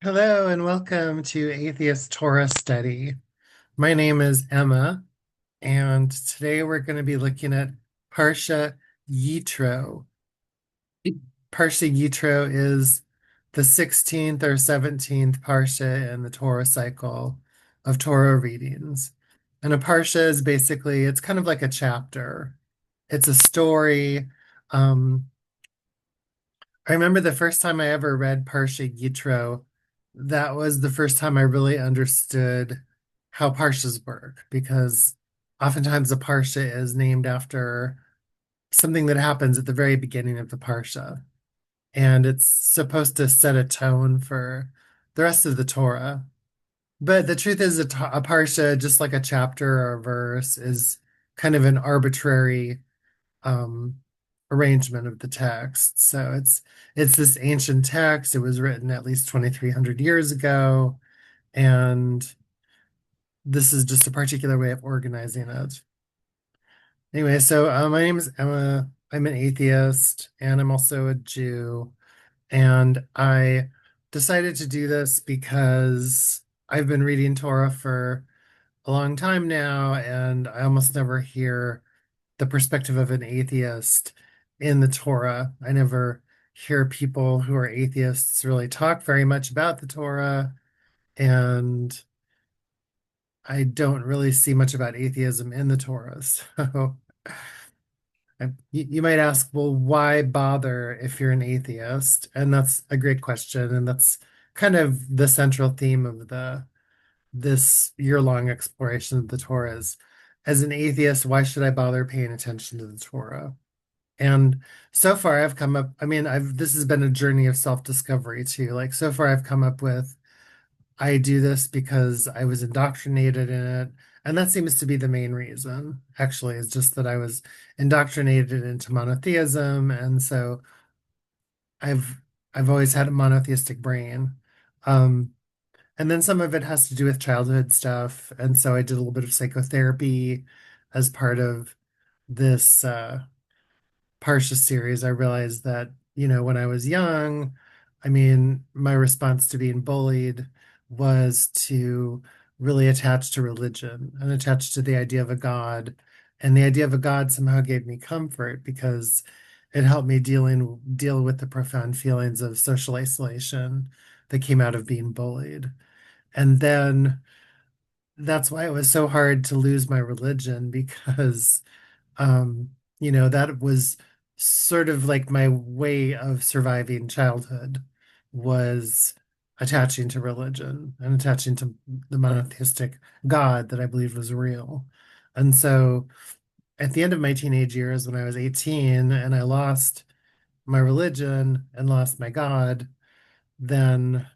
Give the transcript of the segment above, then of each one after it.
Hello and welcome to Atheist Torah Study. My name is Emma, and today we're going to be looking at Parsha Yitro. Parsha Yitro is the 16th or 17th Parsha in the Torah cycle of Torah readings. And a Parsha is basically, it's kind of like a chapter. It's a story. Um, I remember the first time I ever read Parsha Yitro, that was the first time I really understood how Parshas work, because oftentimes a Parsha is named after something that happens at the very beginning of the Parsha. And it's supposed to set a tone for the rest of the Torah. But the truth is, a Parsha, just like a chapter or a verse, is kind of an arbitrary um, arrangement of the text. So it's this ancient text. It was written at least 2,300 years ago, and this is just a particular way of organizing it. Anyway, so my name is Emma. I'm an atheist, and I'm also a Jew. And I decided to do this because I've been reading Torah for a long time now, and I almost never hear the perspective of an atheist in the Torah. I never hear people who are atheists really talk very much about the Torah, and I don't really see much about atheism in the Torah. So you might ask, well, why bother if you're an atheist? And that's a great question, and that's kind of the central theme of the this year-long exploration of the Torah is, as an atheist, why should I bother paying attention to the Torah? And so far I've come up, I mean, I've this has been a journey of self-discovery too. Like so far I've come up with I do this because I was indoctrinated in it. And that seems to be the main reason, actually, is just that I was indoctrinated into monotheism. And so I've I've always had a monotheistic brain. Um, and then some of it has to do with childhood stuff. And so I did a little bit of psychotherapy as part of this Parsha series. I realized that, when I was young, I mean, my response to being bullied was to really attach to religion and attach to the idea of a God. And the idea of a God somehow gave me comfort because it helped me deal with the profound feelings of social isolation that came out of being bullied. And then that's why it was so hard to lose my religion because um, that was sort of like my way of surviving childhood was attaching to religion and attaching to the monotheistic God that I believed was real. And so at the end of my teenage years, when I was 18 and I lost my religion and lost my God, then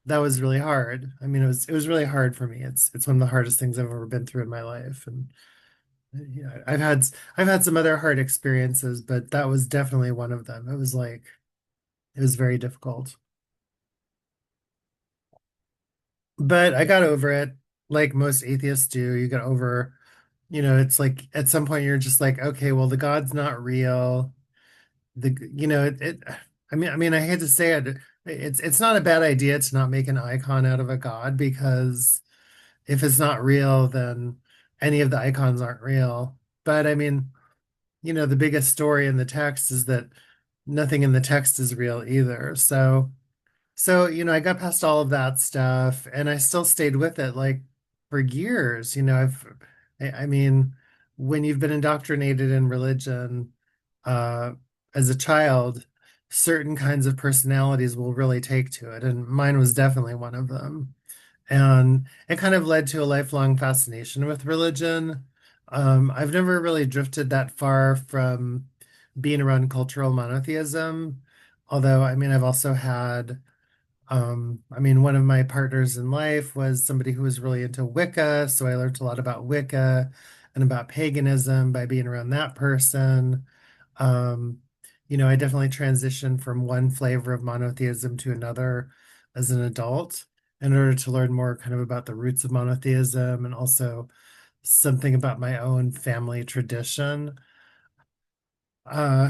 that was really hard. I mean, it was really hard for me. It's one of the hardest things I've ever been through in my life. And yeah, I've had some other hard experiences, but that was definitely one of them. It was very difficult. But I got over it like most atheists do. You get over, it's like at some point you're just like, okay, well, the God's not real. The you know, it I hate to say it, it's not a bad idea to not make an icon out of a God because if it's not real, then any of the icons aren't real. But I mean, the biggest story in the text is that nothing in the text is real either. So, I got past all of that stuff and I still stayed with it like for years. I mean, when you've been indoctrinated in religion, uh, as a child, certain kinds of personalities will really take to it. And mine was definitely one of them. And it kind of led to a lifelong fascination with religion. I've never really drifted that far from being around cultural monotheism, although I mean, I've also had, one of my partners in life was somebody who was really into Wicca, so I learned a lot about Wicca and about paganism by being around that person. Um, I definitely transitioned from one flavor of monotheism to another as an adult in order to learn more kind of about the roots of monotheism and also something about my own family tradition. Uh,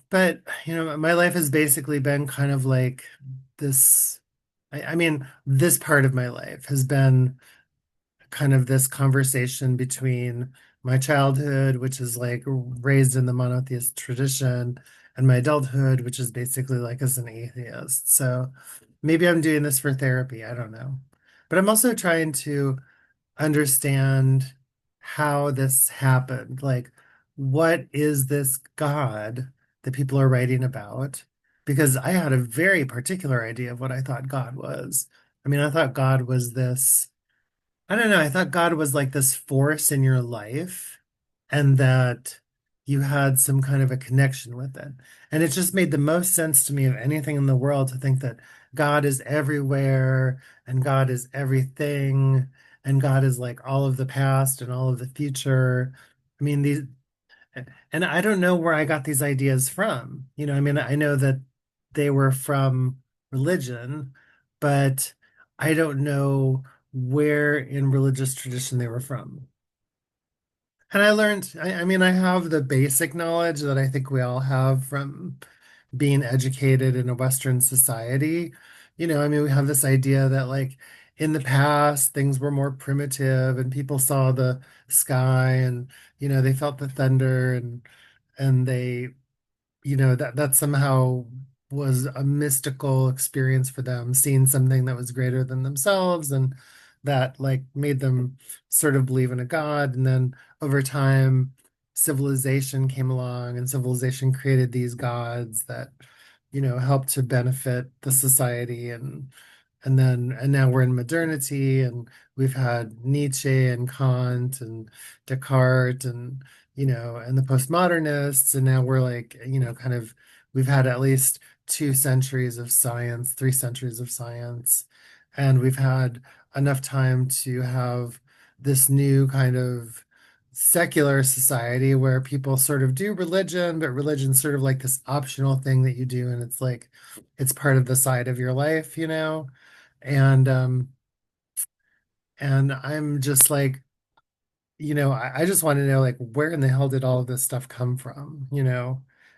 but my life has basically been kind of like this. I mean, this part of my life has been kind of this conversation between my childhood, which is like raised in the monotheist tradition, and my adulthood, which is basically like as an atheist. So maybe I'm doing this for therapy. I don't know. But I'm also trying to understand how this happened. Like, what is this God that people are writing about? Because I had a very particular idea of what I thought God was. I mean, I thought God was this, I don't know, I thought God was like this force in your life and that you had some kind of a connection with it. And it just made the most sense to me of anything in the world to think that God is everywhere and God is everything and God is like all of the past and all of the future. I mean, these, and I don't know where I got these ideas from. I mean, I know that they were from religion, but I don't know where in religious tradition they were from. And I learned, I mean, I have the basic knowledge that I think we all have from being educated in a Western society. I mean, we have this idea that like in the past, things were more primitive and people saw the sky and, they felt the thunder and they that somehow was a mystical experience for them, seeing something that was greater than themselves, and that like made them sort of believe in a god. And then over time, civilization came along, and civilization created these gods that, helped to benefit the society. And now we're in modernity, and we've had Nietzsche and Kant and Descartes and the postmodernists, and now we're like, kind of we've had at least 2 centuries of science, 3 centuries of science, and we've had enough time to have this new kind of secular society where people sort of do religion, but religion's sort of like this optional thing that you do, and it's like it's part of the side of your life. And I'm just like, I just want to know like where in the hell did all of this stuff come from?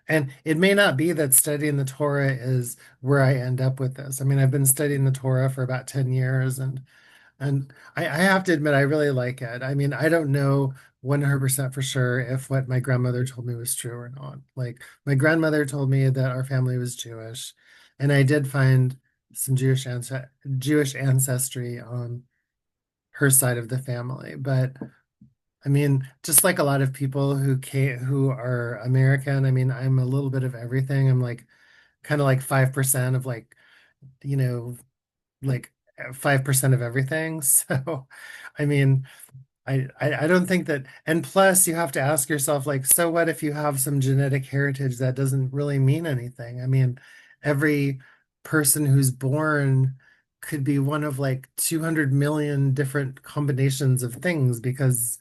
And it may not be that studying the Torah is where I end up with this. I mean, I've been studying the Torah for about 10 years, and I have to admit I really like it. I mean, I don't know 100% for sure if what my grandmother told me was true or not. Like my grandmother told me that our family was Jewish, and I did find some Jewish ancestry on her side of the family. But I mean, just like a lot of people who are American, I mean, I'm a little bit of everything. I'm like kind of like 5% of like, you know, like 5% of everything. So, I mean, I don't think that, and plus you have to ask yourself, like, so what if you have some genetic heritage that doesn't really mean anything? I mean, every person who's born could be one of like 200 million different combinations of things because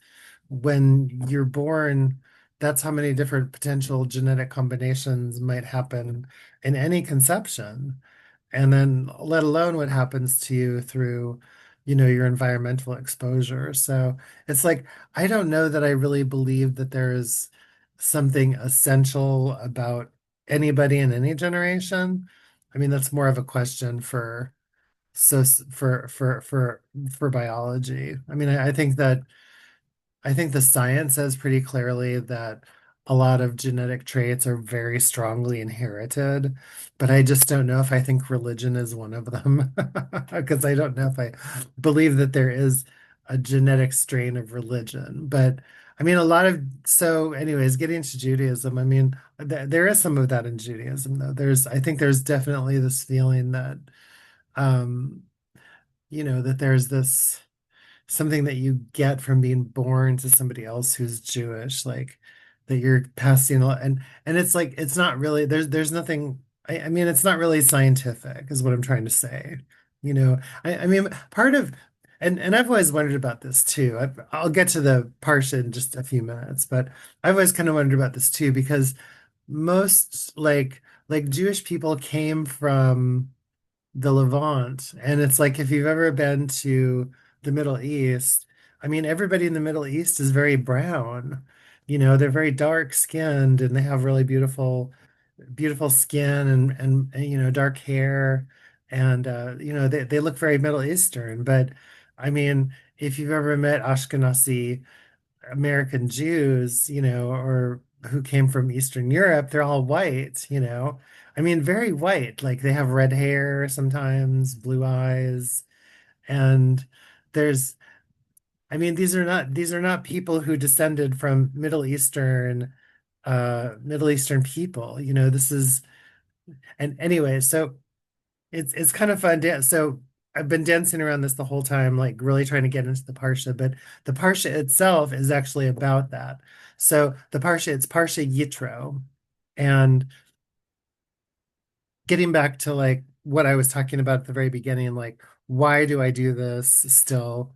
when you're born, that's how many different potential genetic combinations might happen in any conception. And then let alone what happens to you through, your environmental exposure. So it's like, I don't know that I really believe that there is something essential about anybody in any generation. I mean, that's more of a question so for biology. I mean, I think the science says pretty clearly that a lot of genetic traits are very strongly inherited, but I just don't know if I think religion is one of them because I don't know if I believe that there is a genetic strain of religion. But I mean, so anyways, getting to Judaism, I mean, there is some of that in Judaism, though. I think there's definitely this feeling that, um, that there's this something that you get from being born to somebody else who's Jewish, like that you're passing and it's like it's not really there's nothing I mean it's not really scientific is what I'm trying to say. I mean part of and I've always wondered about this too. I'll get to the Parsha in just a few minutes, but I've always kind of wondered about this too because most like Jewish people came from the Levant. And it's like if you've ever been to the Middle East, I mean, everybody in the Middle East is very brown. They're very dark skinned and they have really beautiful, beautiful skin and dark hair. and they look very Middle Eastern. But I mean, if you've ever met Ashkenazi American Jews, or who came from Eastern Europe, they're all white, I mean, very white. Like they have red hair sometimes, blue eyes, and there's I mean, these are not people who descended from Middle Eastern people. This is and anyway, so it's kind of fun. So I've been dancing around this the whole time, like really trying to get into the Parsha, but the Parsha itself is actually about that. So it's Parsha Yitro. And getting back to like what I was talking about at the very beginning, like why do I do this still?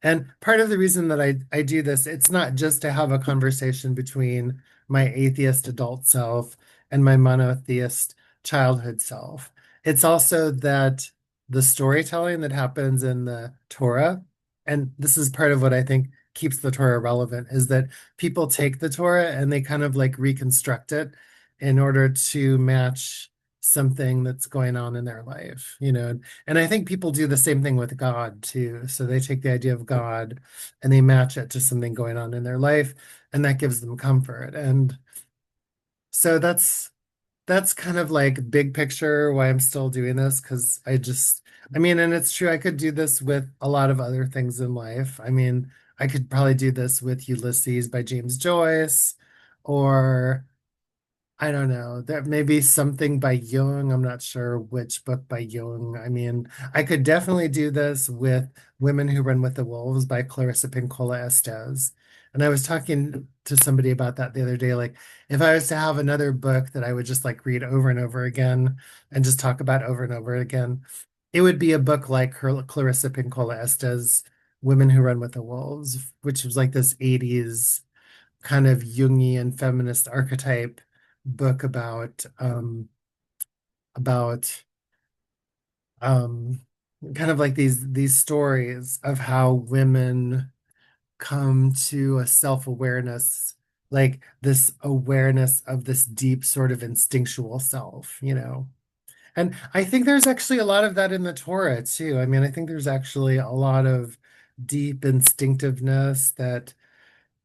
And part of the reason that I do this, it's not just to have a conversation between my atheist adult self and my monotheist childhood self. It's also that the storytelling that happens in the Torah, and this is part of what I think keeps the Torah relevant, is that people take the Torah and they kind of like reconstruct it in order to match something that's going on in their life, and I think people do the same thing with God too. So they take the idea of God and they match it to something going on in their life, and that gives them comfort. And so that's kind of like big picture why I'm still doing this, because I mean, and it's true, I could do this with a lot of other things in life. I mean, I could probably do this with Ulysses by James Joyce, or I don't know. There may be something by Jung. I'm not sure which book by Jung. I mean, I could definitely do this with Women Who Run with the Wolves by Clarissa Pinkola Estes. And I was talking to somebody about that the other day. Like, if I was to have another book that I would just like read over and over again and just talk about over and over again, it would be a book like Clarissa Pinkola Estes' Women Who Run with the Wolves, which was like this 80s kind of Jungian feminist archetype book about um kind of like these stories of how women come to a self-awareness, like this awareness of this deep sort of instinctual self. And I think there's actually a lot of that in the Torah too. I mean, I think there's actually a lot of deep instinctiveness that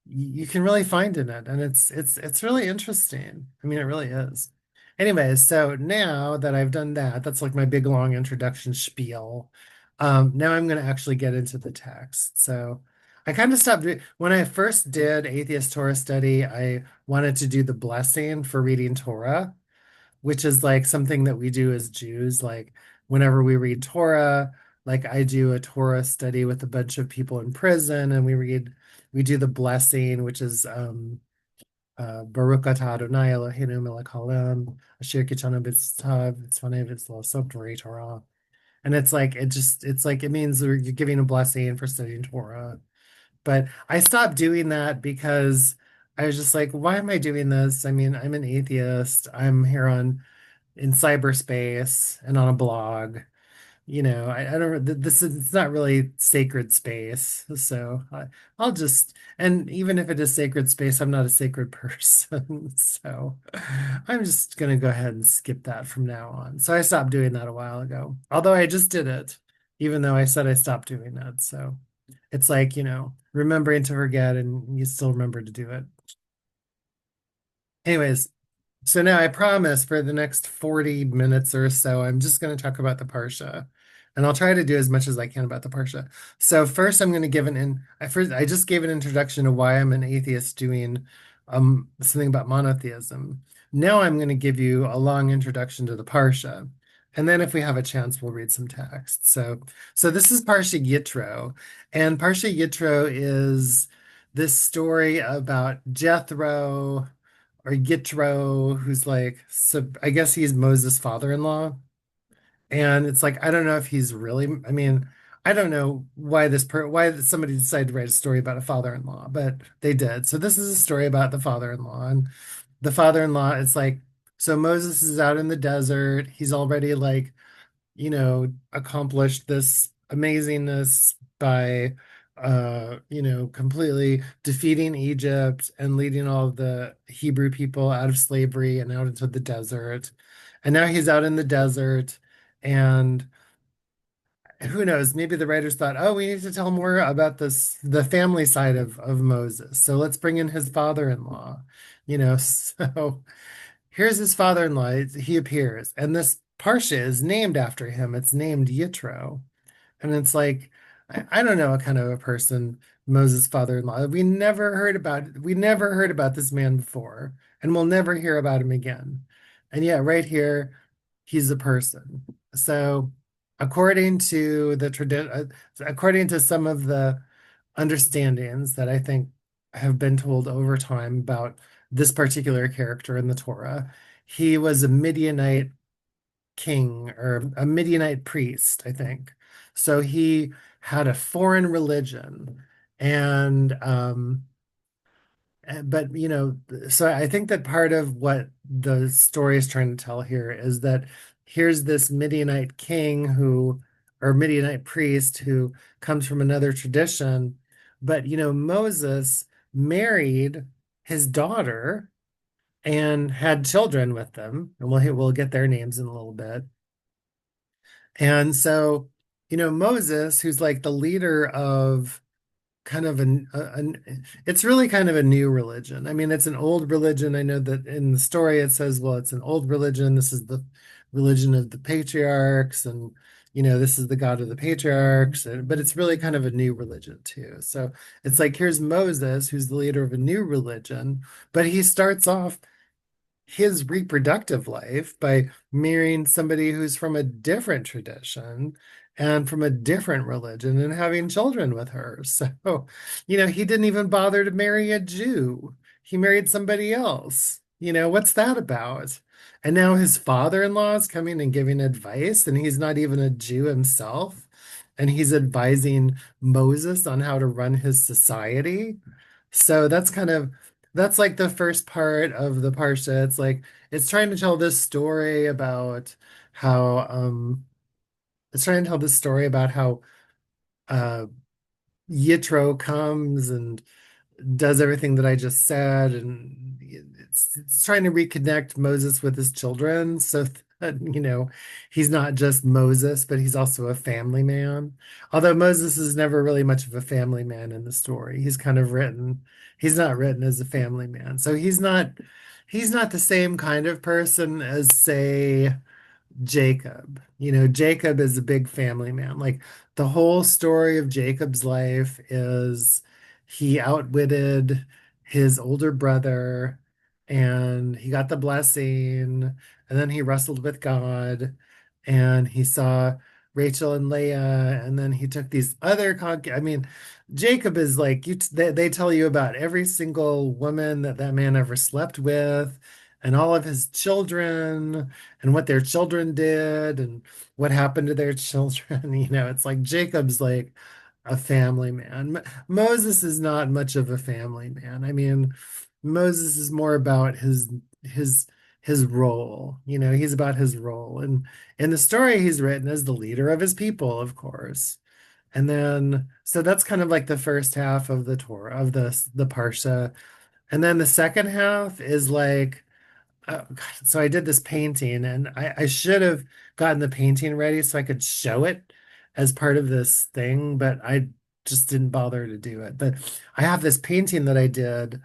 you can really find in it, and it's really interesting. I mean, it really is. Anyways, so now that I've done that, that's like my big long introduction spiel. Now I'm going to actually get into the text. So I kind of when I first did Atheist Torah study. I wanted to do the blessing for reading Torah, which is like something that we do as Jews. Like whenever we read Torah, like I do a Torah study with a bunch of people in prison, and we do the blessing, which is Baruch atah Adonai Eloheinu melech haolam asher kitanu b'tzitav v'tzvanei v'tzlosot Torah Torah. And it's like it means you're giving a blessing for studying Torah. But I stopped doing that because I was just like, why am I doing this? I mean, I'm an atheist. I'm here in cyberspace and on a blog. I don't, this is, it's not really sacred space. So I'll just, and even if it is sacred space, I'm not a sacred person. So I'm just going to go ahead and skip that from now on. So I stopped doing that a while ago, although I just did it, even though I said I stopped doing that. So it's like, remembering to forget and you still remember to do it. Anyways, so now I promise for the next 40 minutes or so, I'm just going to talk about the Parsha. And I'll try to do as much as I can about the Parsha. So first I'm going to give I just gave an introduction to why I'm an atheist doing something about monotheism. Now I'm going to give you a long introduction to the Parsha. And then if we have a chance, we'll read some text. So this is Parsha Yitro. And Parsha Yitro is this story about Jethro or Yitro, who's like, so I guess he's Moses' father-in-law. And it's like, I don't know if he's really, I mean, I don't know why somebody decided to write a story about a father-in-law, but they did. So this is a story about the father-in-law. And the father-in-law, it's like, so Moses is out in the desert. He's already like accomplished this amazingness by completely defeating Egypt and leading all of the Hebrew people out of slavery and out into the desert. And now he's out in the desert, and who knows? Maybe the writers thought, oh, we need to tell more about the family side of Moses. So let's bring in his father-in-law, So here's his father-in-law. He appears, and this Parsha is named after him. It's named Yitro. And it's like, I don't know what kind of a person Moses' father-in-law. We never heard about this man before, and we'll never hear about him again. And yet, right here, he's a person. So, according to some of the understandings that I think have been told over time about this particular character in the Torah, he was a Midianite king or a Midianite priest, I think. So he had a foreign religion. And but so I think that part of what the story is trying to tell here is that here's this Midianite king or Midianite priest who comes from another tradition, but Moses married his daughter and had children with them, and we'll get their names in a little bit. And so, Moses, who's like the leader of kind of it's really kind of a new religion. I mean, it's an old religion. I know that in the story it says, well, it's an old religion. This is the religion of the patriarchs, and this is the God of the patriarchs. But it's really kind of a new religion too. So it's like here's Moses, who's the leader of a new religion, but he starts off his reproductive life by marrying somebody who's from a different tradition and from a different religion and having children with her. So, he didn't even bother to marry a Jew. He married somebody else. What's that about? And now his father-in-law is coming and giving advice, and he's not even a Jew himself. And he's advising Moses on how to run his society. So that's like the first part of the Parsha. It's like it's trying to tell this story about how it's trying to tell this story about how uh Yitro comes and does everything that I just said, and it's trying to reconnect Moses with his children so that, he's not just Moses, but he's also a family man. Although Moses is never really much of a family man in the story. He's not written as a family man. So he's not the same kind of person as, say, Jacob. Jacob is a big family man. Like the whole story of Jacob's life is he outwitted his older brother and he got the blessing, and then he wrestled with God and he saw Rachel and Leah, and then he took these other I mean, Jacob is like they tell you about every single woman that man ever slept with and all of his children and what their children did and what happened to their children. It's like Jacob's like a family man. Moses is not much of a family man. I mean, Moses is more about his his role. He's about his role. And in the story, he's written as the leader of his people, of course. And then, so that's kind of like the first half of the Torah, of the Parsha. And then the second half is like, oh, God. So I did this painting, and I should have gotten the painting ready so I could show it as part of this thing, but I just didn't bother to do it. But I have this painting that I did,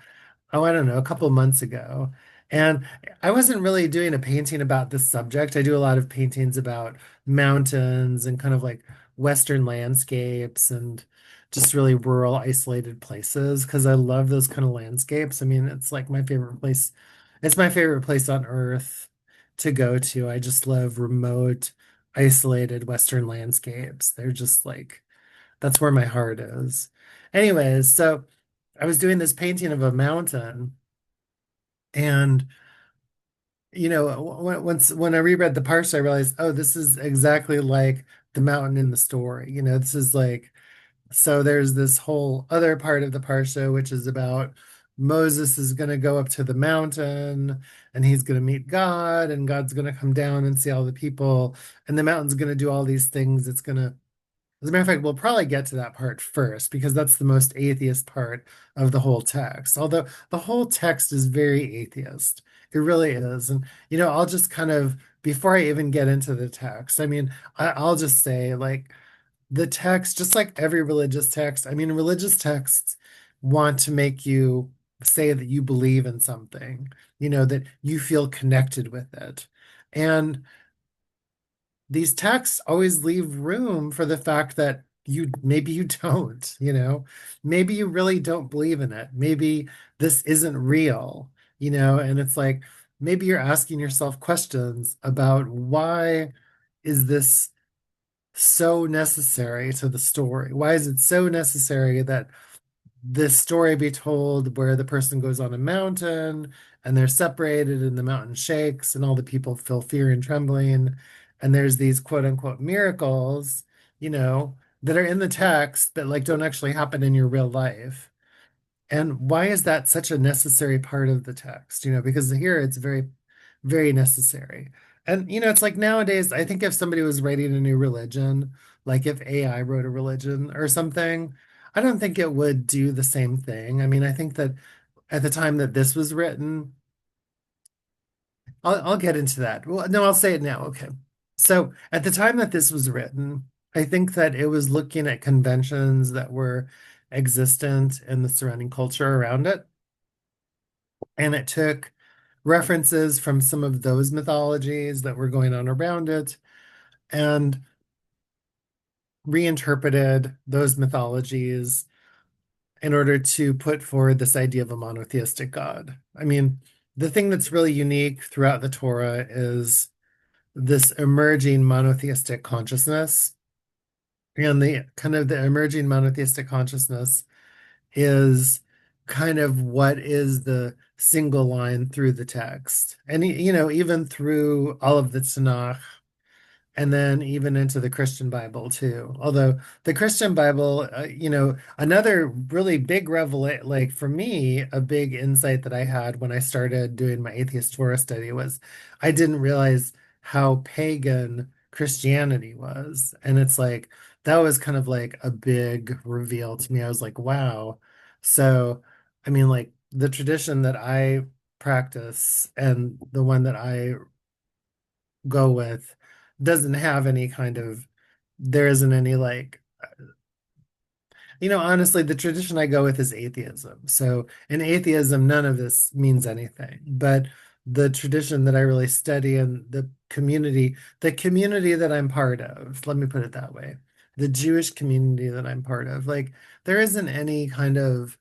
oh, I don't know, a couple months ago. And I wasn't really doing a painting about this subject. I do a lot of paintings about mountains and kind of like Western landscapes and just really rural, isolated places because I love those kind of landscapes. I mean, it's like my favorite place. It's my favorite place on earth to go to. I just love remote, isolated Western landscapes. They're just like, that's where my heart is. Anyways, so I was doing this painting of a mountain, and when I reread the Parsha, I realized, oh, this is exactly like the mountain in the story. This is like, so there's this whole other part of the Parsha which is about Moses is going to go up to the mountain and he's going to meet God, and God's going to come down and see all the people, and the mountain's going to do all these things. It's going to As a matter of fact, we'll probably get to that part first because that's the most atheist part of the whole text. Although the whole text is very atheist. It really is. And, I'll just kind of, before I even get into the text, I mean, I'll just say, like, the text, just like every religious text, I mean, religious texts want to make you say that you believe in something, that you feel connected with it. And these texts always leave room for the fact that maybe you don't, maybe you really don't believe in it. Maybe this isn't real, and it's like maybe you're asking yourself questions about why is this so necessary to the story? Why is it so necessary that this story be told where the person goes on a mountain and they're separated and the mountain shakes and all the people feel fear and trembling and there's these quote unquote miracles, you know, that are in the text but like don't actually happen in your real life. And why is that such a necessary part of the text? Because here it's very, very necessary. And, it's like nowadays, I think if somebody was writing a new religion, like if AI wrote a religion or something, I don't think it would do the same thing. I mean, I think that at the time that this was written, I'll get into that. Well, no, I'll say it now. Okay. So at the time that this was written, I think that it was looking at conventions that were existent in the surrounding culture around it. And it took references from some of those mythologies that were going on around it and reinterpreted those mythologies in order to put forward this idea of a monotheistic God. I mean, the thing that's really unique throughout the Torah is this emerging monotheistic consciousness. And the kind of the emerging monotheistic consciousness is kind of what is the single line through the text. And, even through all of the Tanakh, and then even into the Christian Bible too. Although the Christian Bible, another really big revelation, like for me, a big insight that I had when I started doing my atheist Torah study was I didn't realize how pagan Christianity was. And it's like, that was kind of like a big reveal to me. I was like, wow. So, I mean, like the tradition that I practice and the one that I go with doesn't have any kind of there isn't any like honestly the tradition I go with is atheism. So in atheism none of this means anything, but the tradition that I really study and the community that I'm part of, let me put it that way, the Jewish community that I'm part of, like there isn't any kind of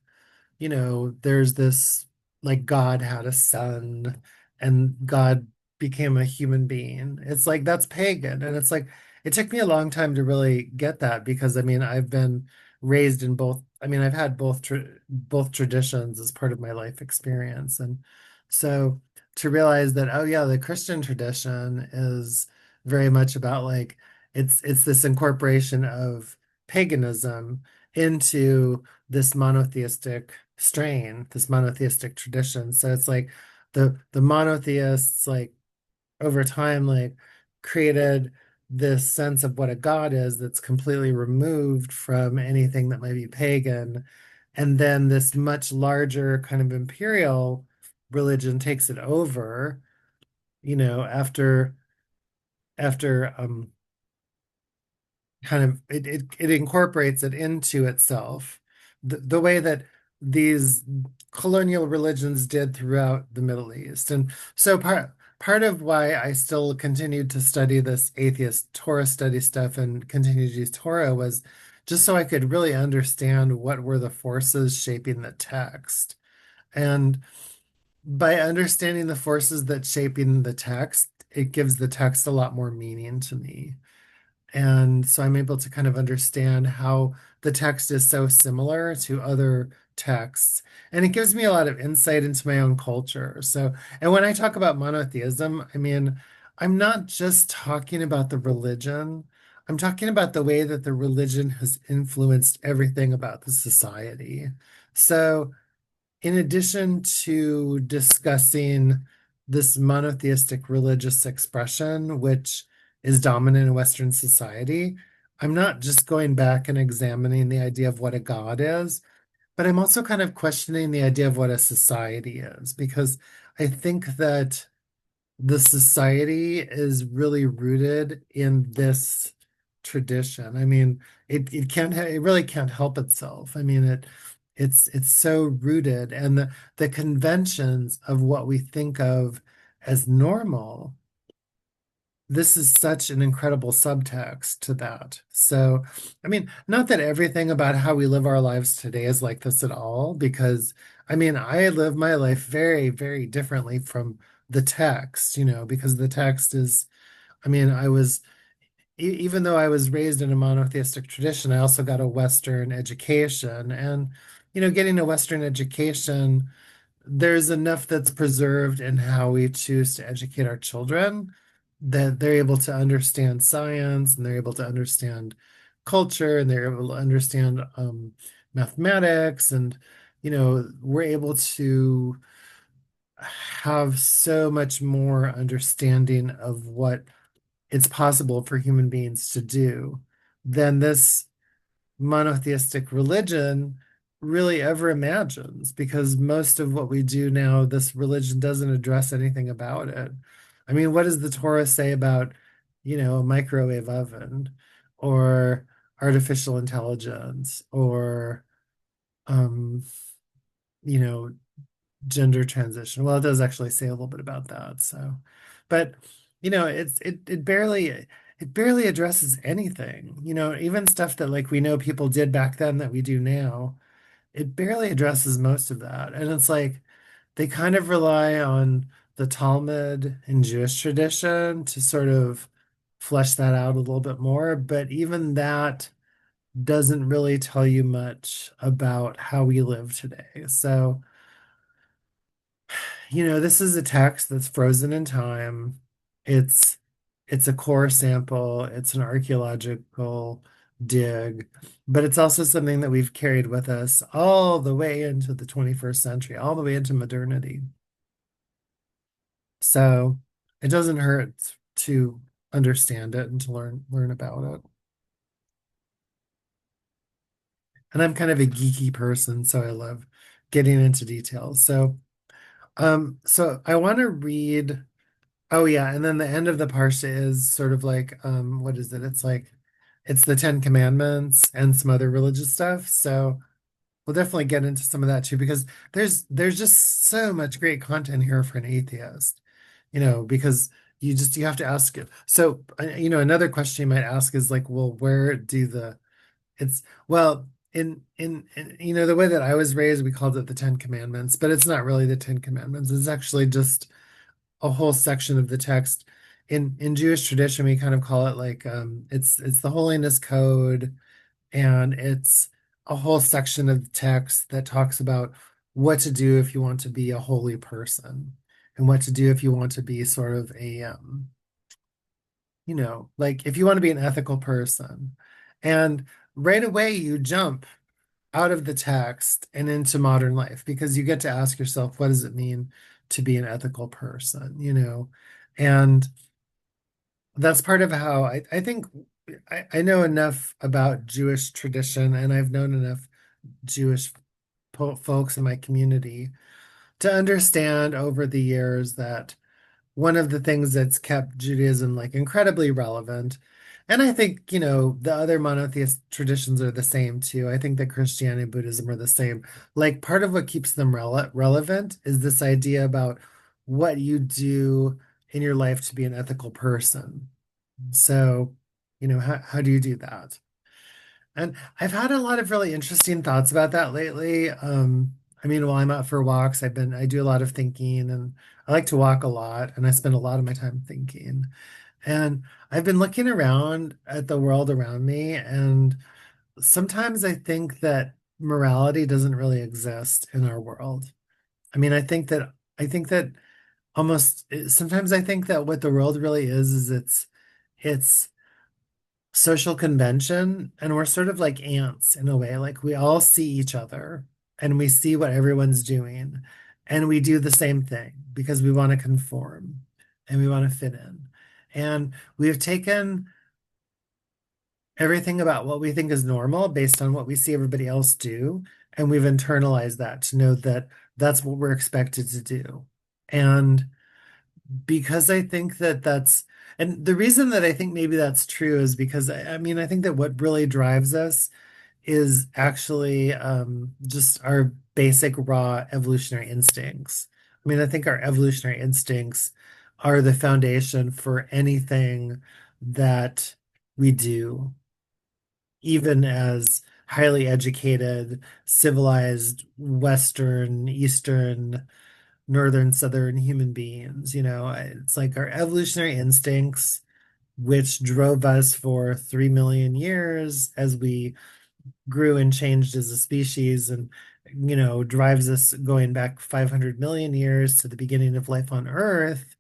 there's this like God had a son and God became a human being. It's like that's pagan. And it's like it took me a long time to really get that because I mean, I've been raised in both. I mean, I've had both traditions as part of my life experience. And so to realize that, oh yeah, the Christian tradition is very much about like it's this incorporation of paganism into this monotheistic strain, this monotheistic tradition. So it's like the monotheists like over time like created this sense of what a god is that's completely removed from anything that might be pagan. And then this much larger kind of imperial religion takes it over, after kind of it incorporates it into itself the way that these colonial religions did throughout the Middle East. And so part of why I still continued to study this atheist Torah study stuff and continue to use Torah was just so I could really understand what were the forces shaping the text. And by understanding the forces that shaping the text, it gives the text a lot more meaning to me. And so I'm able to kind of understand how the text is so similar to other texts. And it gives me a lot of insight into my own culture. So, and when I talk about monotheism, I mean, I'm not just talking about the religion, I'm talking about the way that the religion has influenced everything about the society. So, in addition to discussing this monotheistic religious expression, which is dominant in Western society, I'm not just going back and examining the idea of what a God is, but I'm also kind of questioning the idea of what a society is, because I think that the society is really rooted in this tradition. I mean, it can't it really can't help itself. I mean, it's so rooted, and the conventions of what we think of as normal, this is such an incredible subtext to that. So, I mean, not that everything about how we live our lives today is like this at all, because I mean, I live my life very, very differently from the text, because the text is, I mean, even though I was raised in a monotheistic tradition, I also got a Western education. And, getting a Western education, there's enough that's preserved in how we choose to educate our children that they're able to understand science, and they're able to understand culture, and they're able to understand mathematics. And, we're able to have so much more understanding of what it's possible for human beings to do than this monotheistic religion really ever imagines, because most of what we do now, this religion doesn't address anything about it. I mean, what does the Torah say about, a microwave oven, or artificial intelligence, or, um, you know, gender transition? Well, it does actually say a little bit about that. So, but it barely addresses anything. Even stuff that like we know people did back then that we do now, it barely addresses most of that. And it's like they kind of rely on the Talmud and Jewish tradition to sort of flesh that out a little bit more. But even that doesn't really tell you much about how we live today. So, this is a text that's frozen in time. It's it's a core sample, it's an archaeological dig, but it's also something that we've carried with us all the way into the 21st century, all the way into modernity. So it doesn't hurt to understand it and to learn about it. And I'm kind of a geeky person, so I love getting into details. So I want to read. Oh yeah, and then the end of the parsha is sort of like what is it? It's the Ten Commandments and some other religious stuff. So we'll definitely get into some of that too, because there's just so much great content here for an atheist. Because you have to ask it. So another question you might ask is like, well, where do the it's well in the way that I was raised, we called it the Ten Commandments, but it's not really the Ten Commandments. It's actually just a whole section of the text. In Jewish tradition, we kind of call it like it's the holiness code, and it's a whole section of the text that talks about what to do if you want to be a holy person, and what to do if you want to be sort of a like if you want to be an ethical person. And right away you jump out of the text and into modern life, because you get to ask yourself, what does it mean to be an ethical person? And that's part of how I think I know enough about Jewish tradition, and I've known enough Jewish folks in my community to understand over the years that one of the things that's kept Judaism like incredibly relevant. And I think, the other monotheist traditions are the same too. I think that Christianity and Buddhism are the same. Like part of what keeps them relevant is this idea about what you do in your life to be an ethical person. So, how do you do that? And I've had a lot of really interesting thoughts about that lately. I mean, while I'm out for walks, I do a lot of thinking, and I like to walk a lot, and I spend a lot of my time thinking. And I've been looking around at the world around me, and sometimes I think that morality doesn't really exist in our world. I mean, I think that almost sometimes I think that what the world really is it's social convention, and we're sort of like ants in a way. Like we all see each other, and we see what everyone's doing, and we do the same thing because we want to conform, and we want to fit in. And we've taken everything about what we think is normal based on what we see everybody else do, and we've internalized that to know that that's what we're expected to do. And because I think that that's, And the reason that I think maybe that's true is because I mean, I think that what really drives us is actually just our basic raw evolutionary instincts. I mean, I think our evolutionary instincts are the foundation for anything that we do, even as highly educated, civilized, Western, Eastern, Northern, Southern human beings. It's like our evolutionary instincts, which drove us for 3 million years as we grew and changed as a species, and drives us going back 500 million years to the beginning of life on Earth.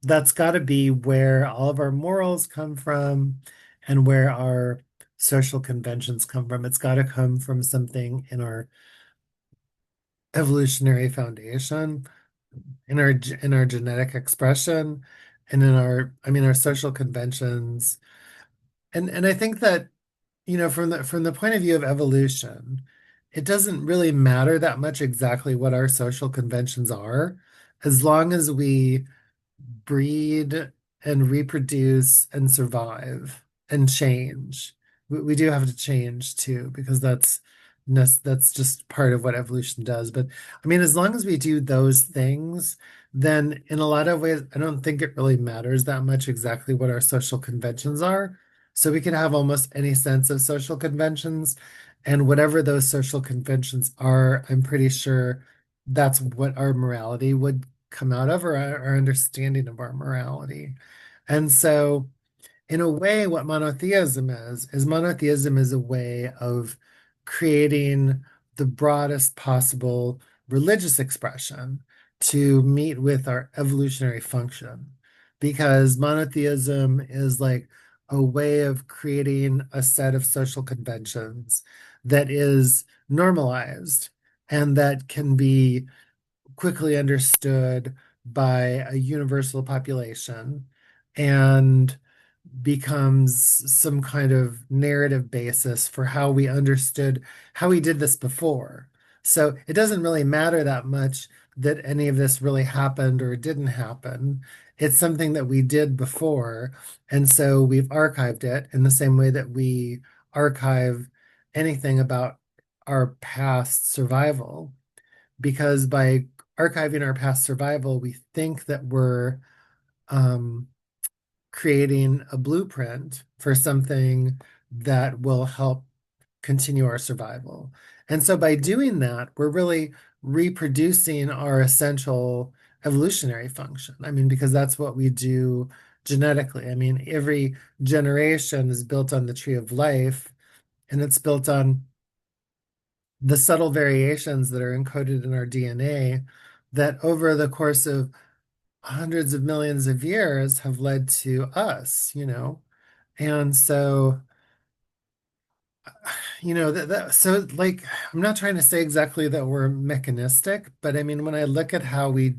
That's got to be where all of our morals come from and where our social conventions come from. It's got to come from something in our evolutionary foundation, in our genetic expression, and in our, I mean, our social conventions. And I think that, from the point of view of evolution, it doesn't really matter that much exactly what our social conventions are, as long as we breed and reproduce and survive and change. We do have to change too, because that's just part of what evolution does. But I mean, as long as we do those things, then in a lot of ways, I don't think it really matters that much exactly what our social conventions are. So we can have almost any sense of social conventions, and whatever those social conventions are, I'm pretty sure that's what our morality would come out of, or our understanding of our morality. And so, in a way, what monotheism is monotheism is a way of creating the broadest possible religious expression to meet with our evolutionary function. Because monotheism is like a way of creating a set of social conventions that is normalized and that can be quickly understood by a universal population and becomes some kind of narrative basis for how we understood how we did this before. So it doesn't really matter that much that any of this really happened or didn't happen. It's something that we did before. And so we've archived it in the same way that we archive anything about our past survival, because by archiving our past survival, we think that we're um, creating a blueprint for something that will help continue our survival. And so by doing that, we're really reproducing our essential evolutionary function. I mean, because that's what we do genetically. I mean, every generation is built on the tree of life, and it's built on the subtle variations that are encoded in our DNA that over the course of hundreds of millions of years have led to us. And so, so like, I'm not trying to say exactly that we're mechanistic, but I mean, when I look at how we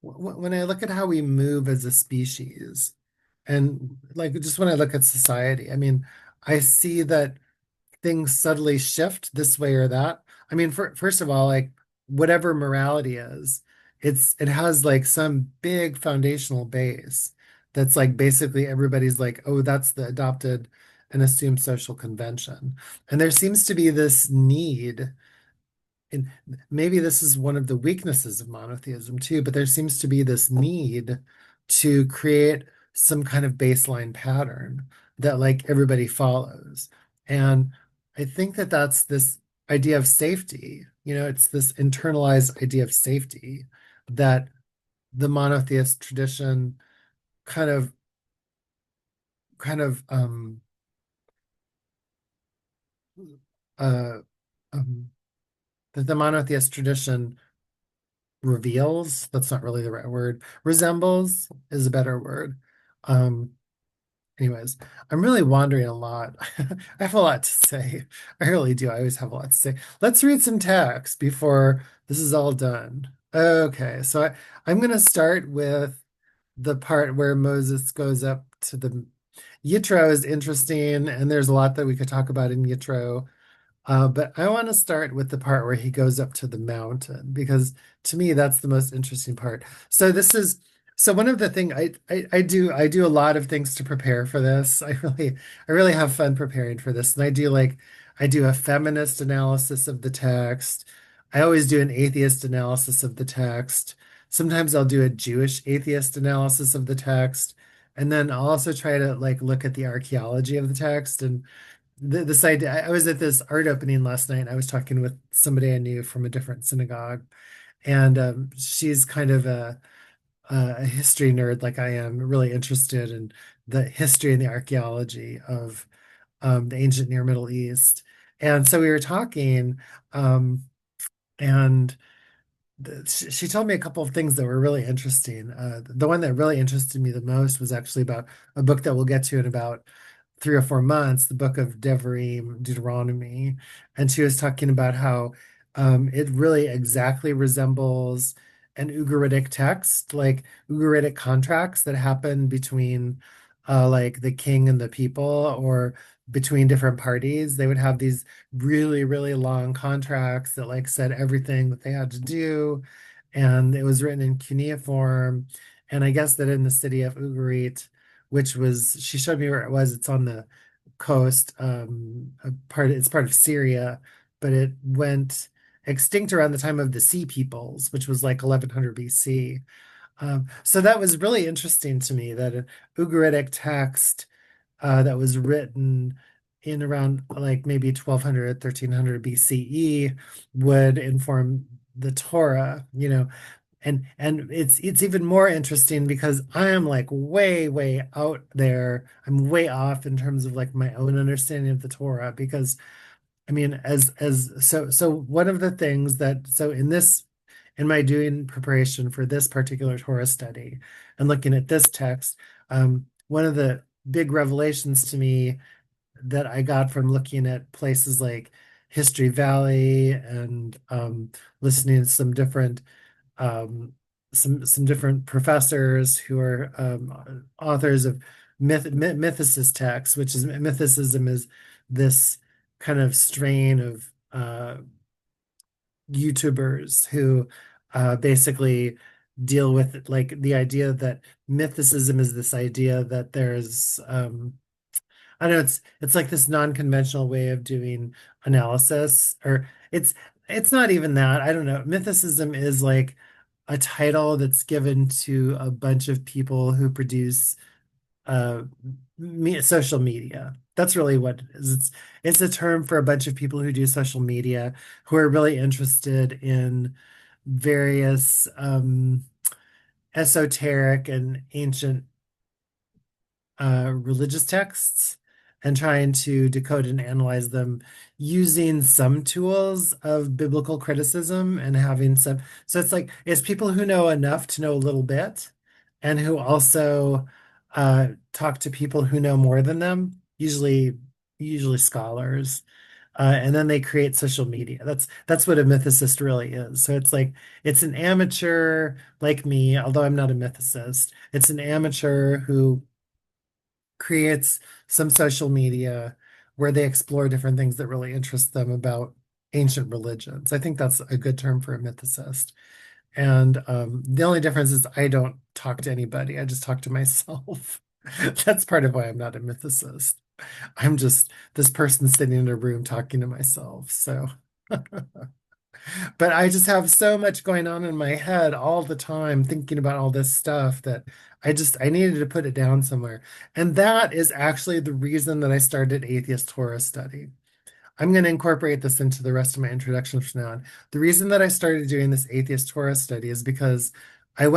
move as a species, and like just when I look at society, I mean, I see that things subtly shift this way or that. I mean, first of all, like whatever morality is, it has like some big foundational base that's like basically everybody's like, oh, that's the adopted and assumed social convention. And there seems to be this need, and maybe this is one of the weaknesses of monotheism too, but there seems to be this need to create some kind of baseline pattern that like everybody follows. And I think that that's this idea of safety. It's this internalized idea of safety that the monotheist tradition kind of kind of uh um, that the monotheist tradition reveals. That's not really the right word. Resembles is a better word. Um, Anyways, I'm really wandering a lot. I have a lot to say. I really do. I always have a lot to say. Let's read some text before this is all done. Okay, so I'm going to start with the part where Moses goes up to the Yitro is interesting, and there's a lot that we could talk about in Yitro. But I want to start with the part where he goes up to the mountain, because to me, that's the most interesting part. So this is So one of the thing I do a lot of things to prepare for this. I really have fun preparing for this. And I do a feminist analysis of the text. I always do an atheist analysis of the text. Sometimes I'll do a Jewish atheist analysis of the text. And then I'll also try to like look at the archaeology of the text and this idea. I was at this art opening last night. I was talking with somebody I knew from a different synagogue, and she's kind of a history nerd like I am, really interested in the history and the archaeology of the ancient Near Middle East. And so we were talking, um, and she told me a couple of things that were really interesting. The one that really interested me the most was actually about a book that we'll get to in about 3 or 4 months, the book of Devarim, Deuteronomy. And she was talking about how it really exactly resembles an Ugaritic text, like Ugaritic contracts that happen between like the king and the people or between different parties. They would have these really, really long contracts that like said everything that they had to do. And it was written in cuneiform. And I guess that in the city of Ugarit, which was she showed me where it was. It's on the coast, it's part of Syria, but it went extinct around the time of the Sea Peoples, which was like 1100 BC. So that was really interesting to me that an Ugaritic text that was written in around like maybe 1200, 1300 BCE would inform the Torah, and it's even more interesting because I am like way, way out there. I'm way off in terms of like my own understanding of the Torah because I mean so one of the things that so in my doing preparation for this particular Torah study and looking at this text, one of the big revelations to me that I got from looking at places like History Valley and listening to um, some different professors who are authors of mythicist texts, which is mythicism is this kind of strain of YouTubers who basically deal with like the idea that mythicism is this idea that there's I know it's like this non-conventional way of doing analysis, or it's not even that. I don't know. Mythicism is like a title that's given to a bunch of people who produce uh social media. That's really what it is. It's a term for a bunch of people who do social media who are really interested in various esoteric and ancient religious texts and trying to decode and analyze them using some tools of biblical criticism and having some. So it's people who know enough to know a little bit and who also talk to people who know more than them, usually scholars. And then they create social media. That's what a mythicist really is. So it's an amateur like me, although I'm not a mythicist. It's an amateur who creates some social media where they explore different things that really interest them about ancient religions. I think that's a good term for a mythicist. And the only difference is I don't talk to anybody. I just talk to myself. That's part of why I'm not a mythicist. I'm just this person sitting in a room talking to myself. So but I just have so much going on in my head all the time, thinking about all this stuff that I needed to put it down somewhere. And that is actually the reason that I started Atheist Torah study. I'm going to incorporate this into the rest of my introduction from now on. The reason that I started doing this atheist Torah study is because I've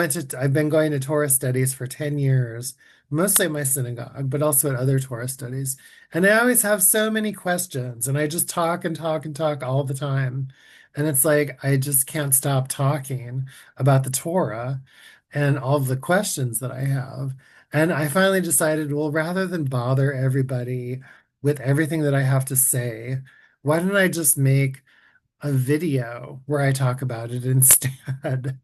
been going to Torah studies for 10 years, mostly at my synagogue, but also at other Torah studies. And I always have so many questions, and I just talk and talk and talk all the time. And it's like I just can't stop talking about the Torah and all of the questions that I have. And I finally decided, well, rather than bother everybody with everything that I have to say, why don't I just make a video where I talk about it instead?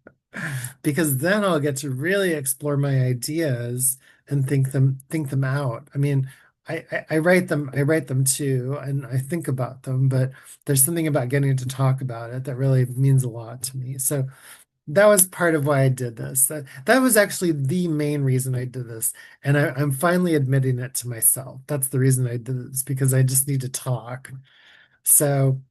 Because then I'll get to really explore my ideas and think them out. I mean, I write them too, and I think about them, but there's something about getting to talk about it that really means a lot to me. So that was part of why I did this. That was actually the main reason I did this. And I'm finally admitting it to myself. That's the reason I did this, because I just need to talk. So,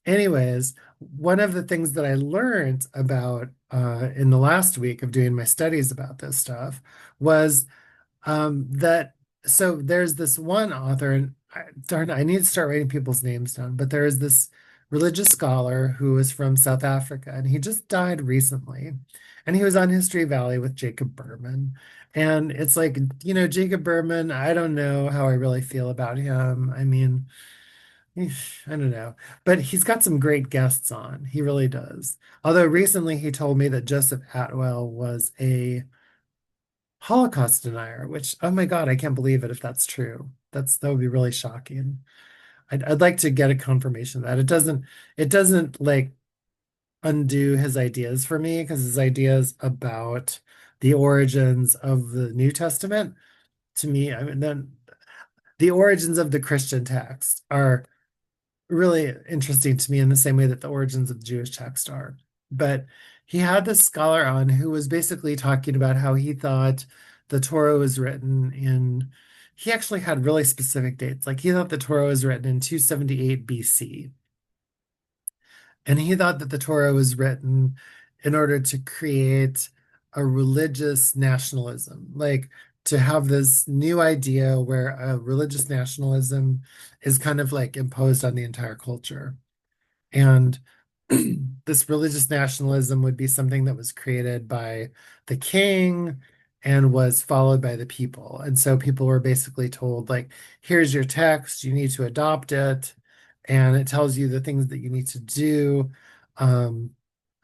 anyways, one of the things that I learned about in the last week of doing my studies about this stuff was that so there's this one author, and darn, I need to start writing people's names down, but there is this religious scholar who is from South Africa, and he just died recently. And he was on History Valley with Jacob Berman. And it's like, Jacob Berman, I don't know how I really feel about him. I mean, I don't know. But he's got some great guests on. He really does. Although recently he told me that Joseph Atwell was a Holocaust denier, which, oh my God, I can't believe it if that's true. That would be really shocking. I'd like to get a confirmation of that. It doesn't like undo his ideas for me, because his ideas about the origins of the New Testament, to me, I mean, then the origins of the Christian text are really interesting to me in the same way that the origins of the Jewish text are. But he had this scholar on who was basically talking about how he thought the Torah was written in, he actually had really specific dates. Like he thought the Torah was written in 278 BC. And he thought that the Torah was written in order to create a religious nationalism, like to have this new idea where a religious nationalism is kind of like imposed on the entire culture. And this religious nationalism would be something that was created by the king and was followed by the people. And so people were basically told, like, here's your text, you need to adopt it, and it tells you the things that you need to do. Um,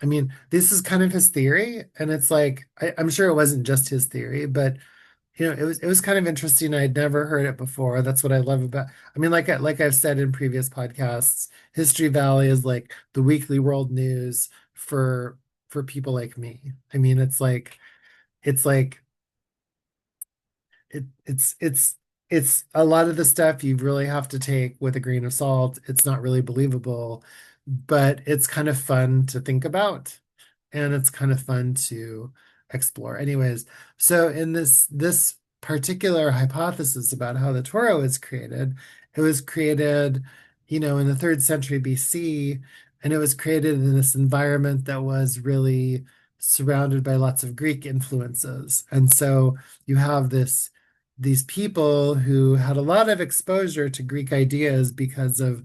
I mean, this is kind of his theory, and it's like I'm sure it wasn't just his theory, but it was kind of interesting. I'd never heard it before. That's what I love about. I mean, like I've said in previous podcasts, History Valley is like the weekly world news for people like me. I mean, it's like it's a lot of the stuff you really have to take with a grain of salt. It's not really believable, but it's kind of fun to think about, and it's kind of fun to explore. Anyways, so in this particular hypothesis about how the Torah was created, it was created, in the third century BC, and it was created in this environment that was really surrounded by lots of Greek influences. And so you have these people who had a lot of exposure to Greek ideas because of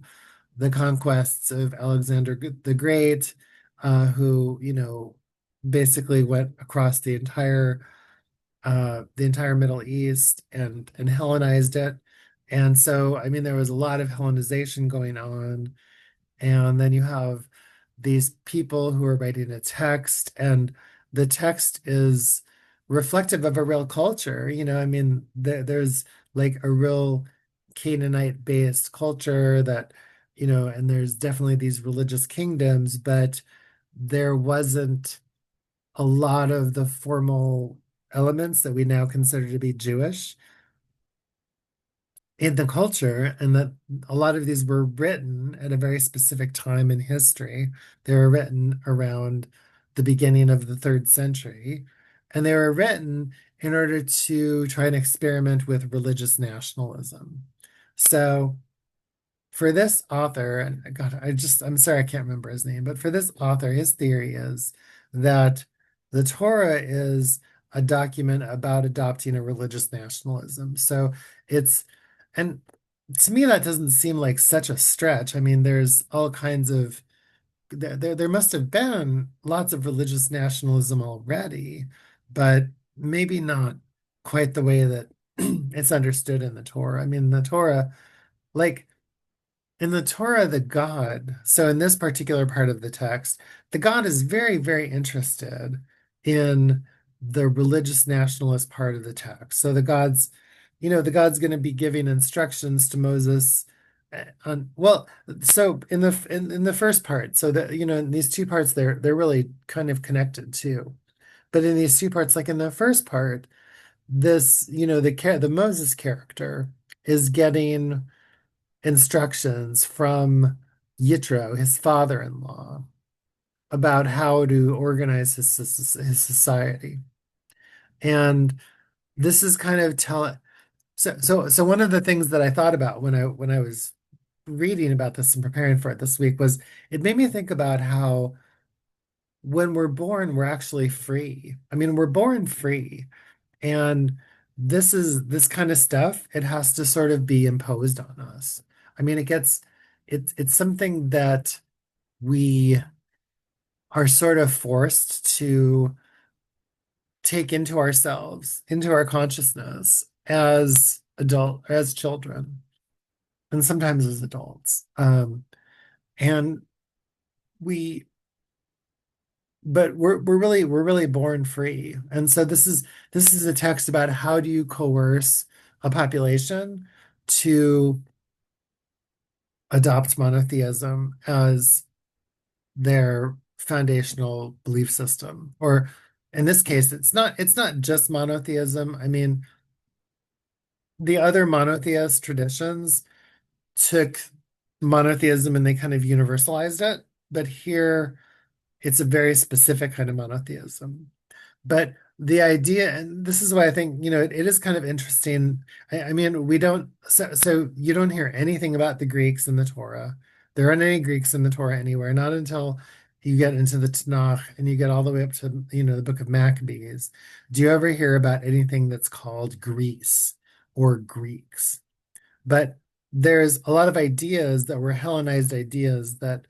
the conquests of Alexander the Great, who, basically went across the entire Middle East and Hellenized it. And so, I mean, there was a lot of Hellenization going on. And then you have these people who are writing a text, and the text is reflective of a real culture. I mean, there's like a real Canaanite-based culture that, and there's definitely these religious kingdoms, but there wasn't a lot of the formal elements that we now consider to be Jewish in the culture, and that a lot of these were written at a very specific time in history. They were written around the beginning of the third century, and they were written in order to try and experiment with religious nationalism. So for this author, and God, I'm sorry, I can't remember his name, but for this author, his theory is that the Torah is a document about adopting a religious nationalism. So it's, and to me, that doesn't seem like such a stretch. I mean, there's all kinds of, there must have been lots of religious nationalism already, but maybe not quite the way that it's understood in the Torah. I mean, the Torah, like, in the Torah, the God, so in this particular part of the text, the God is very, very interested in the religious nationalist part of the text. So the God's going to be giving instructions to Moses on, well, so in the first part, so that in these two parts, they're really kind of connected too. But in these two parts, like in the first part, this, the Moses character is getting instructions from Yitro, his father-in-law, about how to organize his society. And this is kind of tell so one of the things that I thought about when I was reading about this and preparing for it this week was it made me think about how when we're born, we're actually free. I mean, we're born free. And this kind of stuff, it has to sort of be imposed on us. I mean, it's something that we are sort of forced to take into ourselves, into our consciousness as children, and sometimes as adults. And we but we're really born free. And so this is a text about how do you coerce a population to adopt monotheism as their foundational belief system. Or in this case, it's not just monotheism. I mean, the other monotheist traditions took monotheism and they kind of universalized it, but here it's a very specific kind of monotheism. But the idea, and this is why I think, it is kind of interesting. I mean, we don't, so you don't hear anything about the Greeks in the Torah. There aren't any Greeks in the Torah anywhere, not until you get into the Tanakh and you get all the way up to, the book of Maccabees. Do you ever hear about anything that's called Greece or Greeks? But there's a lot of ideas that were Hellenized ideas that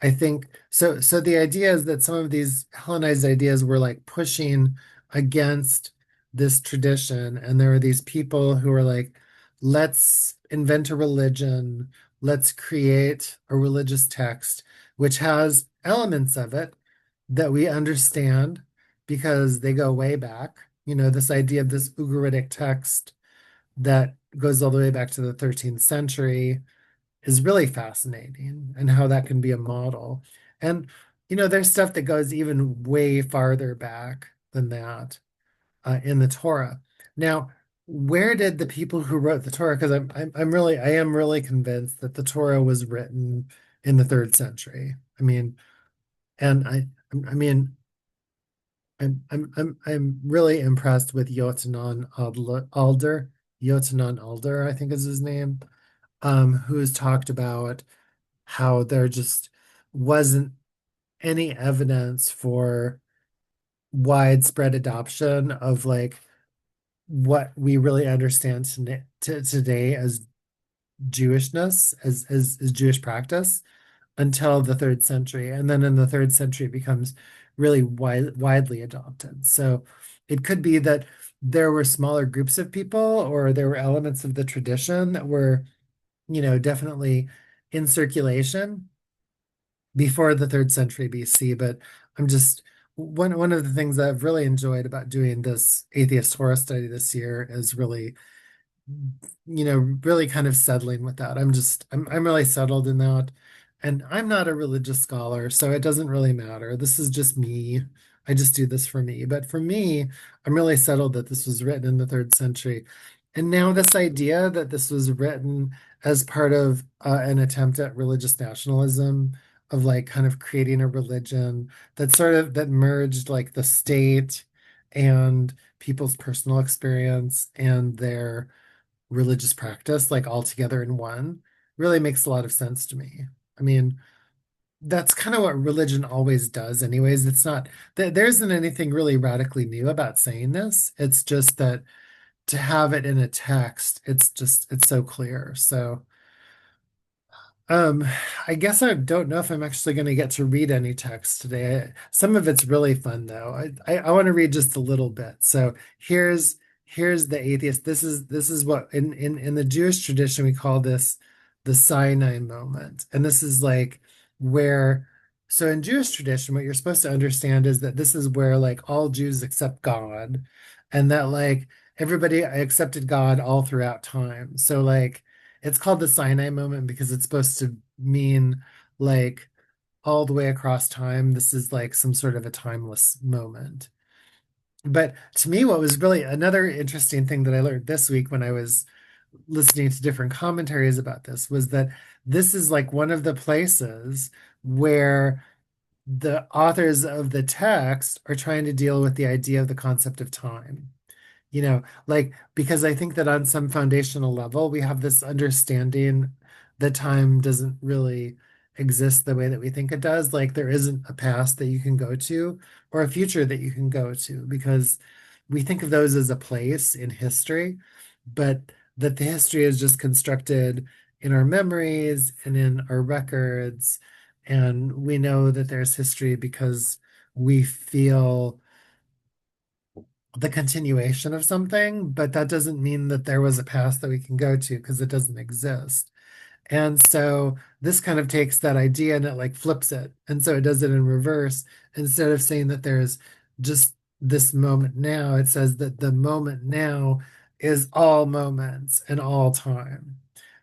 I think so the idea is that some of these Hellenized ideas were like pushing against this tradition, and there are these people who are like, let's invent a religion, let's create a religious text which has elements of it that we understand because they go way back. This idea of this Ugaritic text that goes all the way back to the 13th century is really fascinating, and how that can be a model. And, there's stuff that goes even way farther back than that in the Torah. Now, where did the people who wrote the Torah, because I am really convinced that the Torah was written in the third century. I mean, and I mean, I'm really impressed with Yochanan Alder, I think is his name, who has talked about how there just wasn't any evidence for widespread adoption of like what we really understand today as Jewishness, as Jewish practice until the third century. And then in the third century, it becomes really widely adopted. So it could be that there were smaller groups of people, or there were elements of the tradition that were, definitely in circulation before the third century BC. But I'm just one of the things that I've really enjoyed about doing this atheist Torah study this year is really, really kind of settling with that. I'm really settled in that. And I'm not a religious scholar, so it doesn't really matter. This is just me. I just do this for me. But for me, I'm really settled that this was written in the third century. And now this idea that this was written as part of an attempt at religious nationalism, of like kind of creating a religion that merged like the state and people's personal experience and their religious practice like all together in one, really makes a lot of sense to me. I mean, that's kind of what religion always does anyways. It's not there isn't anything really radically new about saying this. It's just that to have it in a text, it's so clear. So um, I guess I don't know if I'm actually going to get to read any text today. Some of it's really fun though. I want to read just a little bit. So here's the atheist. This is what in the Jewish tradition we call this the Sinai moment. And this is like where so in Jewish tradition, what you're supposed to understand is that this is where like all Jews accept God, and that like everybody accepted God all throughout time. So like it's called the Sinai moment because it's supposed to mean like all the way across time. This is like some sort of a timeless moment. But to me, what was really another interesting thing that I learned this week when I was listening to different commentaries about this was that this is like one of the places where the authors of the text are trying to deal with the idea of the concept of time. Like, because I think that on some foundational level, we have this understanding that time doesn't really exist the way that we think it does. Like, there isn't a past that you can go to or a future that you can go to, because we think of those as a place in history, but that the history is just constructed in our memories and in our records. And we know that there's history because we feel the continuation of something, but that doesn't mean that there was a past that we can go to, because it doesn't exist. And so this kind of takes that idea and it like flips it. And so it does it in reverse. Instead of saying that there's just this moment now, it says that the moment now is all moments and all time.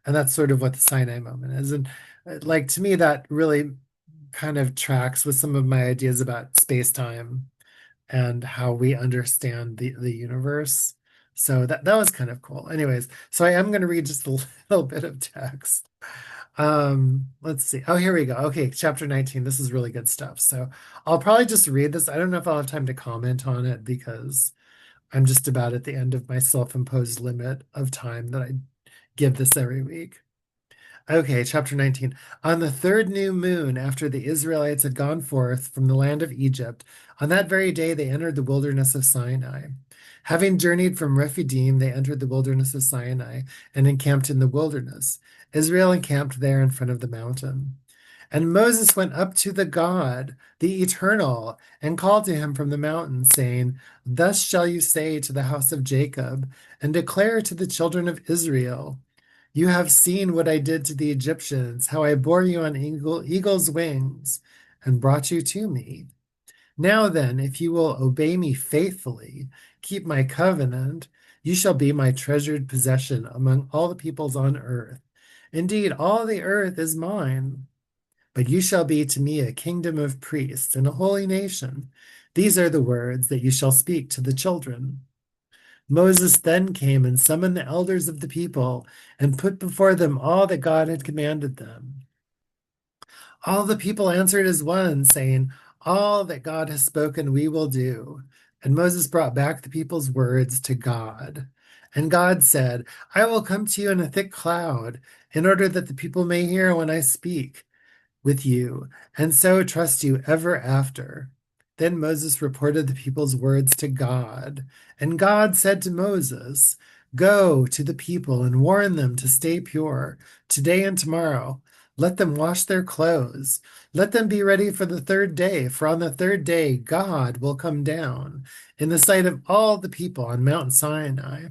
And that's sort of what the Sinai moment is. And like, to me, that really kind of tracks with some of my ideas about space-time and how we understand the universe. So that was kind of cool. Anyways, so I am going to read just a little bit of text. Let's see. Oh, here we go. Okay, chapter 19. This is really good stuff. So I'll probably just read this. I don't know if I'll have time to comment on it, because I'm just about at the end of my self-imposed limit of time that I give this every week. Okay, chapter 19. On the third new moon, after the Israelites had gone forth from the land of Egypt, on that very day they entered the wilderness of Sinai. Having journeyed from Rephidim, they entered the wilderness of Sinai and encamped in the wilderness. Israel encamped there in front of the mountain. And Moses went up to the God, the Eternal, and called to him from the mountain, saying, Thus shall you say to the house of Jacob, and declare to the children of Israel, you have seen what I did to the Egyptians, how I bore you on eagle's wings and brought you to me. Now then, if you will obey me faithfully, keep my covenant, you shall be my treasured possession among all the peoples on earth. Indeed, all the earth is mine. But you shall be to me a kingdom of priests and a holy nation. These are the words that you shall speak to the children. Moses then came and summoned the elders of the people and put before them all that God had commanded them. All the people answered as one, saying, All that God has spoken we will do. And Moses brought back the people's words to God. And God said, I will come to you in a thick cloud, in order that the people may hear when I speak with you, and so trust you ever after. Then Moses reported the people's words to God. And God said to Moses, Go to the people and warn them to stay pure today and tomorrow. Let them wash their clothes. Let them be ready for the third day, for on the third day God will come down in the sight of all the people on Mount Sinai.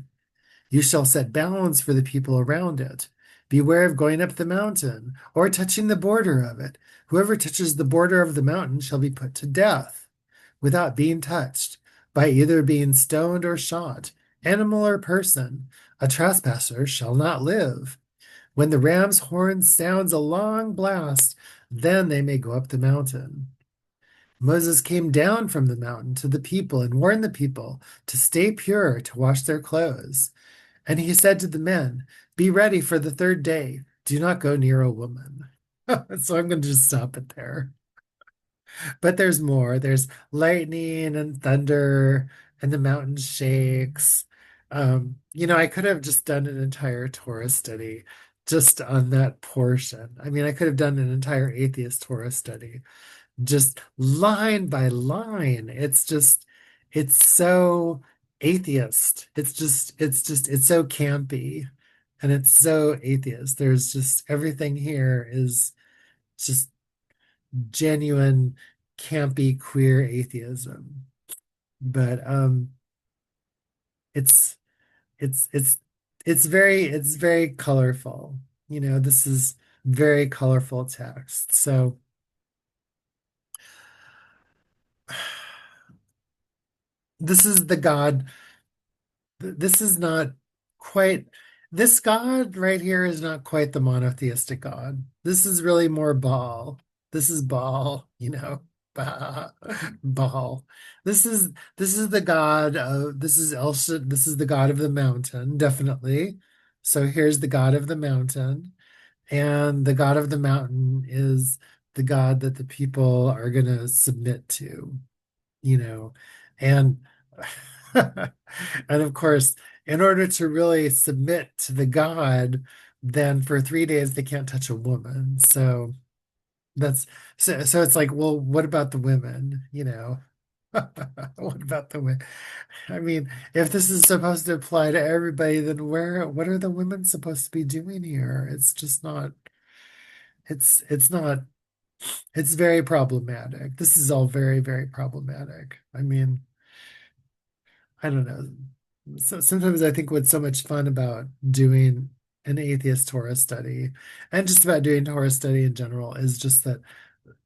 You shall set bounds for the people around it. Beware of going up the mountain or touching the border of it. Whoever touches the border of the mountain shall be put to death without being touched, by either being stoned or shot, animal or person. A trespasser shall not live. When the ram's horn sounds a long blast, then they may go up the mountain. Moses came down from the mountain to the people and warned the people to stay pure, to wash their clothes. And he said to the men, Be ready for the third day. Do not go near a woman. So I'm going to just stop it there. But there's more. There's lightning and thunder, and the mountain shakes. I could have just done an entire Torah study just on that portion. I mean, I could have done an entire atheist Torah study just line by line. It's so atheist. It's so campy and it's so atheist. There's just everything here is just genuine campy queer atheism. But it's it's it's it's very colorful. This is very colorful text. So this is the God. This is not quite, this God right here is not quite the monotheistic God. This is really more Baal. This is Baal, Baal. This is the God of, this is this is the God of the mountain, definitely. So here's the God of the mountain, and the God of the mountain is the God that the people are going to submit to, you know, and and of course, in order to really submit to the God, then for 3 days they can't touch a woman. So that's so it's like, well, what about the women, you know? What about the women? I mean, if this is supposed to apply to everybody, then what are the women supposed to be doing here? It's just not, it's not, it's very problematic. This is all very, very problematic. I mean, I don't know. So sometimes I think what's so much fun about doing an atheist Torah study and just about doing Torah study in general is just that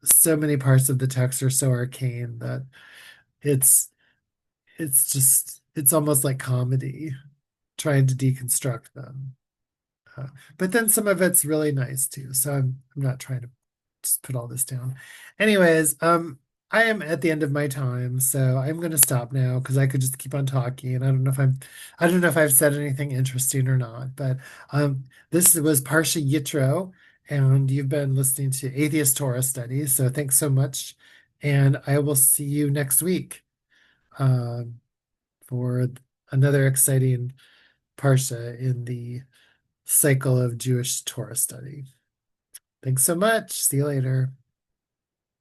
so many parts of the text are so arcane that it's it's almost like comedy trying to deconstruct them. Uh, but then some of it's really nice too. So I'm not trying to just put all this down. Anyways, I am at the end of my time, so I'm going to stop now because I could just keep on talking. And I don't know if I've said anything interesting or not. But this was Parsha Yitro, and you've been listening to Atheist Torah Studies. So thanks so much, and I will see you next week um, for another exciting Parsha in the cycle of Jewish Torah study. Thanks so much. See you later.